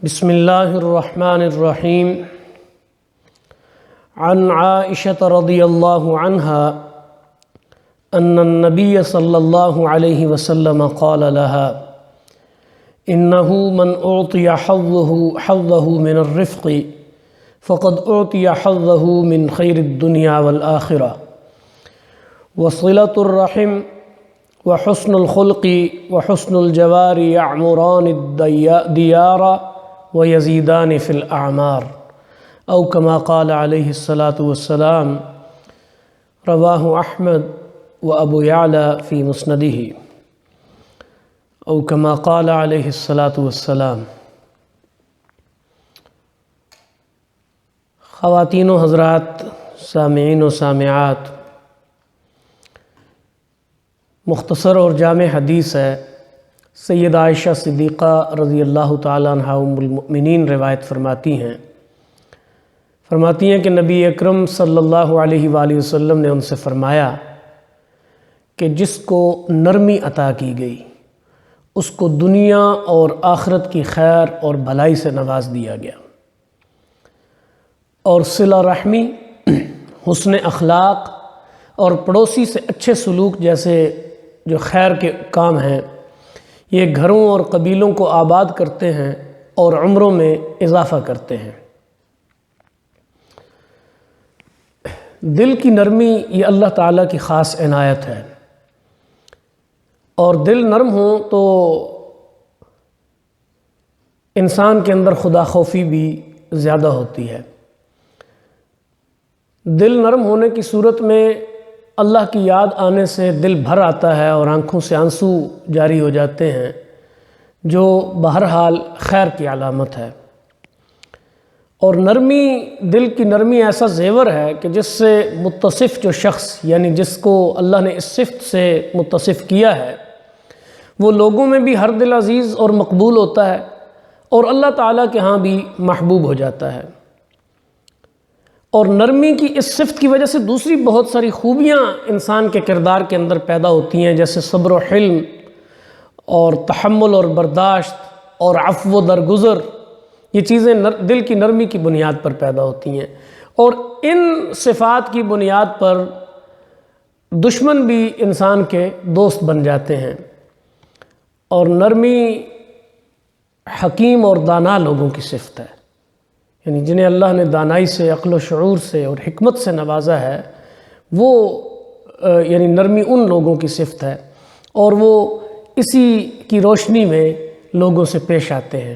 بسم الله الرحمن الرحيم. عن عائشة رضي الله عنها أن النبي صلى الله عليه وسلم قال لها إنه من أعطي حظه من الرفق فقد أعطي حظه من خير الدنيا والآخرة. وصلة الرحم وحسن الخلق وحسن الجوار يعمران الديار ويزيدان في الأعمار أو كما قال عليه الصلاة والسلام. رواه أحمد وأبو يعلى في مسنده أو كما قال عليه الصلاة والسلام. خواتین و حضرات، سامعین و سامعات، مختصر اور جامع حدیث ہے. سید عائشہ صدیقہ رضی اللہ تعالیٰ عنہ ام المؤمنین روایت فرماتی ہیں کہ نبی اکرم صلی اللہ علیہ وآلہ وسلم نے ان سے فرمایا کہ جس کو نرمی عطا کی گئی اس کو دنیا اور آخرت کی خیر اور بھلائی سے نواز دیا گیا، اور صلہ رحمی، حسن اخلاق اور پڑوسی سے اچھے سلوک جیسے جو خیر کے کام ہیں، یہ گھروں اور قبیلوں کو آباد کرتے ہیں اور عمروں میں اضافہ کرتے ہیں. دل کی نرمی یہ اللہ تعالیٰ کی خاص عنایت ہے، اور دل نرم ہو تو انسان کے اندر خدا خوفی بھی زیادہ ہوتی ہے. دل نرم ہونے کی صورت میں اللہ کی یاد آنے سے دل بھر آتا ہے اور آنکھوں سے آنسو جاری ہو جاتے ہیں، جو بہرحال خیر کی علامت ہے. اور نرمی، دل کی نرمی ایسا زیور ہے کہ جس سے متصف جو شخص، یعنی جس کو اللہ نے اس صفت سے متصف کیا ہے، وہ لوگوں میں بھی ہر دل عزیز اور مقبول ہوتا ہے اور اللہ تعالیٰ کے ہاں بھی محبوب ہو جاتا ہے. اور نرمی کی اس صفت کی وجہ سے دوسری بہت ساری خوبیاں انسان کے کردار کے اندر پیدا ہوتی ہیں، جیسے صبر و حلم اور تحمل اور برداشت اور عفو و درگزر. یہ چیزیں دل کی نرمی کی بنیاد پر پیدا ہوتی ہیں، اور ان صفات کی بنیاد پر دشمن بھی انسان کے دوست بن جاتے ہیں. اور نرمی حکیم اور دانا لوگوں کی صفت ہے، یعنی جنہیں اللہ نے دانائی سے، عقل و شعور سے اور حکمت سے نوازا ہے، وہ یعنی نرمی ان لوگوں کی صفت ہے، اور وہ اسی کی روشنی میں لوگوں سے پیش آتے ہیں.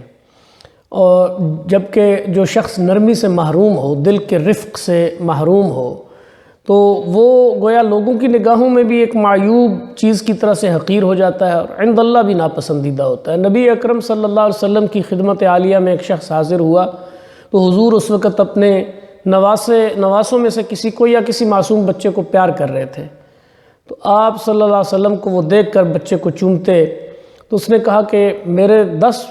اور جبکہ جو شخص نرمی سے محروم ہو، دل کے رفق سے محروم ہو، تو وہ گویا لوگوں کی نگاہوں میں بھی ایک معیوب چیز کی طرح سے حقیر ہو جاتا ہے اور عند اللہ بھی ناپسندیدہ ہوتا ہے. نبی اکرم صلی اللہ علیہ وسلم کی خدمت عالیہ میں ایک شخص حاضر ہوا تو حضور اس وقت اپنے نواسوں میں سے کسی کو یا کسی معصوم بچے کو پیار کر رہے تھے. تو آپ صلی اللہ علیہ وسلم کو وہ دیکھ کر بچے کو چومتے تو اس نے کہا کہ میرے 10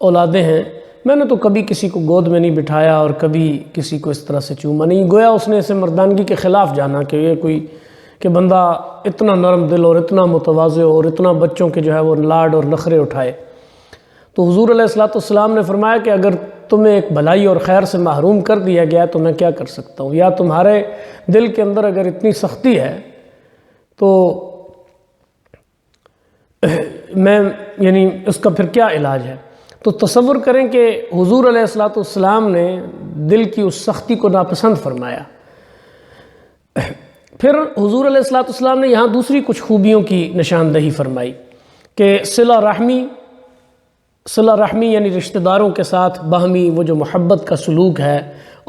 اولادیں ہیں، میں نے تو کبھی کسی کو گود میں نہیں بٹھایا اور کبھی کسی کو اس طرح سے چوما نہیں. گویا اس نے اسے مردانگی کے خلاف جانا کہ یہ کوئی کہ بندہ اتنا نرم دل اور اتنا متواضع اور اتنا بچوں کے جو ہے وہ لاڈ اور نخرے اٹھائے. تو حضور علیہ السلام نے فرمایا کہ اگر تمہیں ایک بھلائی اور خیر سے محروم کر دیا گیا تو میں کیا کر سکتا ہوں؟ یا تمہارے دل کے اندر اگر اتنی سختی ہے تو میں یعنی اس کا پھر کیا علاج ہے؟ تو تصور کریں کہ حضور علیہ السلام نے دل کی اس سختی کو ناپسند فرمایا. پھر حضور علیہ السلام نے یہاں دوسری کچھ خوبیوں کی نشاندہی فرمائی کہ صلہ رحمی یعنی رشتہ داروں کے ساتھ باہمی وہ جو محبت کا سلوک ہے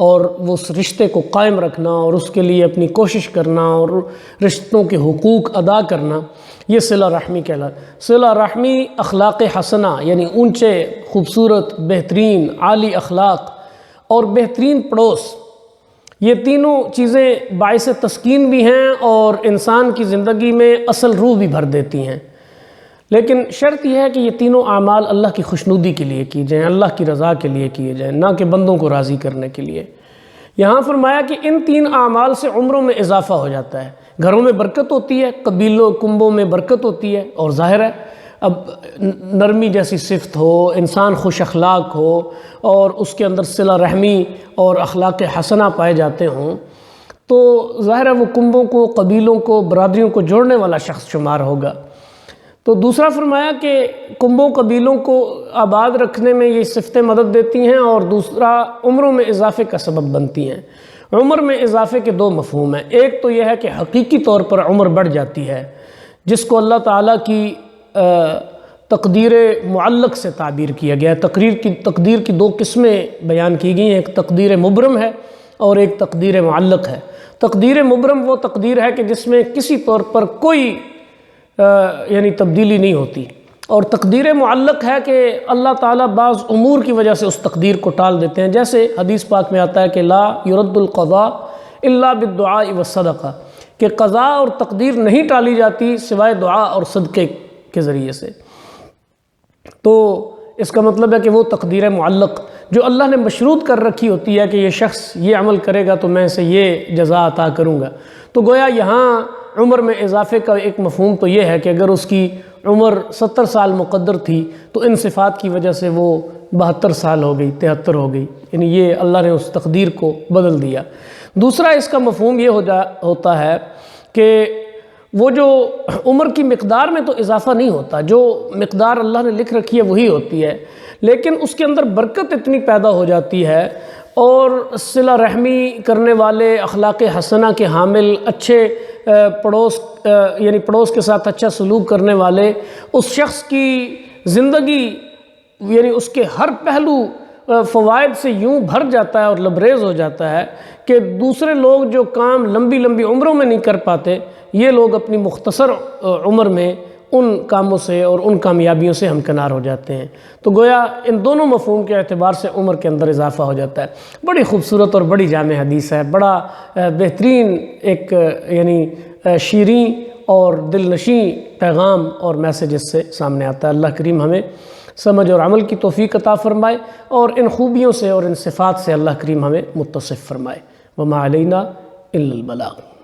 اور وہ اس رشتے کو قائم رکھنا اور اس کے لیے اپنی کوشش کرنا اور رشتوں کے حقوق ادا کرنا، یہ صلہ رحمی کہلاتا ہے. صلہ رحمی اخلاق حسنہ یعنی اونچے، خوبصورت، بہترین، عالی اخلاق اور بہترین پڑوس، یہ تینوں چیزیں باعث تسکین بھی ہیں اور انسان کی زندگی میں اصل روح بھی بھر دیتی ہیں. لیکن شرط یہ ہے کہ یہ تینوں اعمال اللہ کی خوشنودی کے لیے کی جائیں، اللہ کی رضا کے لیے کیے جائیں، نہ کہ بندوں کو راضی کرنے کے لیے. یہاں فرمایا کہ ان 3 اعمال سے عمروں میں اضافہ ہو جاتا ہے. گھروں میں برکت ہوتی ہے، قبیلوں کنبوں میں برکت ہوتی ہے، اور ظاہر ہے اب نرمی جیسی صفت ہو، انسان خوش اخلاق ہو اور اس کے اندر صلہ رحمی اور اخلاق حسنہ پائے جاتے ہوں تو ظاہر ہے وہ کنبوں کو، قبیلوں کو، برادریوں کو جوڑنے والا شخص شمار ہوگا۔ تو دوسرا فرمایا کہ کنبوں قبیلوں کو آباد رکھنے میں یہ صفتیں مدد دیتی ہیں، اور دوسرا عمروں میں اضافے کا سبب بنتی ہیں۔ عمر میں اضافے کے دو مفہوم ہیں، ایک تو یہ ہے کہ حقیقی طور پر عمر بڑھ جاتی ہے، جس کو اللہ تعالیٰ کی تقدیر معلق سے تعبیر کیا گیا ہے۔ تقدیر کی دو قسمیں بیان کی گئی ہیں، ایک تقدیر مبرم ہے اور ایک تقدیر معلق ہے۔ تقدیر مبرم وہ تقدیر ہے کہ جس میں کسی طور پر کوئی یعنی تبدیلی نہیں ہوتی، اور تقدیر معلق ہے کہ اللہ تعالیٰ بعض امور کی وجہ سے اس تقدیر کو ٹال دیتے ہیں، جیسے حدیث پاک میں آتا ہے کہ لا يرد القضاء الا بالدعاء والصدقہ، کہ قضاء اور تقدیر نہیں ٹالی جاتی سوائے دعا اور صدقے کے ذریعے سے۔ تو اس کا مطلب ہے کہ وہ تقدیر معلق جو اللہ نے مشروط کر رکھی ہوتی ہے کہ یہ شخص یہ عمل کرے گا تو میں اسے یہ جزا عطا کروں گا۔ تو گویا یہاں عمر میں اضافے کا ایک مفہوم تو یہ ہے کہ اگر اس کی عمر 70 سال مقدر تھی تو ان صفات کی وجہ سے وہ 72 سال ہو گئی، 73 ہو گئی، یعنی یہ اللہ نے اس تقدیر کو بدل دیا۔ دوسرا اس کا مفہوم یہ ہوتا ہے کہ وہ جو عمر کی مقدار میں تو اضافہ نہیں ہوتا، جو مقدار اللہ نے لکھ رکھی ہے وہی ہوتی ہے، لیکن اس کے اندر برکت اتنی پیدا ہو جاتی ہے اور صلہ رحمی کرنے والے، اخلاق حسنہ کے حامل، اچھے پڑوس کے ساتھ اچھا سلوک کرنے والے، اس شخص کی زندگی یعنی اس کے ہر پہلو فوائد سے یوں بھر جاتا ہے اور لبریز ہو جاتا ہے کہ دوسرے لوگ جو کام لمبی لمبی عمروں میں نہیں کر پاتے، یہ لوگ اپنی مختصر عمر میں ان کاموں سے اور ان کامیابیوں سے ہمکنار ہو جاتے ہیں۔ تو گویا ان دونوں مفہوم کے اعتبار سے عمر کے اندر اضافہ ہو جاتا ہے۔ بڑی خوبصورت اور بڑی جامع حدیث ہے، بڑا بہترین ایک یعنی شیریں اور دل نشیں پیغام اور میسیج اس سے سامنے آتا ہے۔ اللہ کریم ہمیں سمجھ اور عمل کی توفیق عطا فرمائے، اور ان خوبیوں سے اور ان صفات سے اللہ کریم ہمیں متصف فرمائے۔ وما علینا الا البلاغ۔